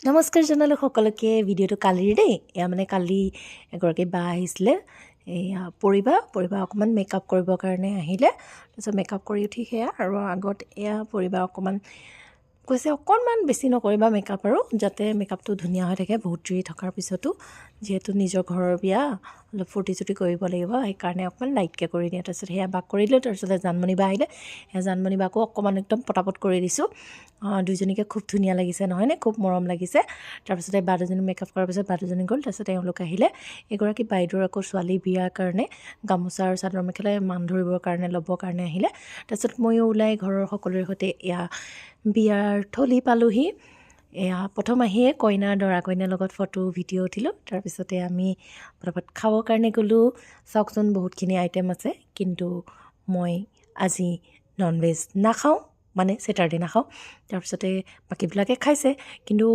নমস্কাৰ জনালোঁ সকলোকে। ভিডিঅ'টো কালিৰ দেই। এয়া মানে কালি এগৰাকী বা আহিছিলে, এয়া পৰিবা অকণমান মেকআপ কৰিবৰ কাৰণে আহিলে। তাৰপিছত মেকআপ কৰি উঠি সেয়া আৰু আগত এয়া পৰিবা অকণমান কৈছে অকণমান বেছি নকৰিবা মেকআপ, আৰু যাতে মেকআপটো ধুনীয়া হৈ থাকে বহুত দেৰি থকাৰ পিছতো, যিহেতু নিজৰ ঘৰৰ বিয়া অলপ ফূৰ্তি চূৰ্তি কৰিব লাগিব, সেইকাৰণে অকণমান লাইটকৈ কৰি দিয়ে। তাৰপিছত সেয়া বাক কৰিলোঁ। তাৰপিছতে জানমণি বা আহিলে, সেয়া জানমণি বাকো অকণমান একদম পটাপট কৰি দিছোঁ। দুইজনীকে খুব ধুনীয়া লাগিছে নহয়নে, খুব মৰম লাগিছে। তাৰপিছতে বা দুজনী মেকআপ কৰাৰ পিছত বা দুজনী গ'ল। তাৰপিছত তেওঁলোক আহিলে। এগৰাকী বাইদেউৰ আকৌ ছোৱালী বিয়াৰ কাৰণে গামোচা আৰু চাদৰ মেখেলা মান ধৰিবৰ কাৰণে ল'বৰ কাৰণে আহিলে। তাৰপিছত ময়ো ওলাই ঘৰৰ সকলোৰে সৈতে এয়া বিয়াৰ থলী পালোহি। এয়া প্ৰথম আহিয়ে দৰা কইনাৰ লগত ফটো ভিডিঅ' উঠিলোঁ। তাৰপিছতে আমি পটাপট খাবৰ কাৰণে গ'লোঁ। চাওকচোন বহুতখিনি আইটেম আছে, কিন্তু মই আজি ননভেজ নাখাওঁ, মানে ছেটাৰডে নাখাওঁ। তাৰপিছতে বাকীবিলাকে খাইছে, কিন্তু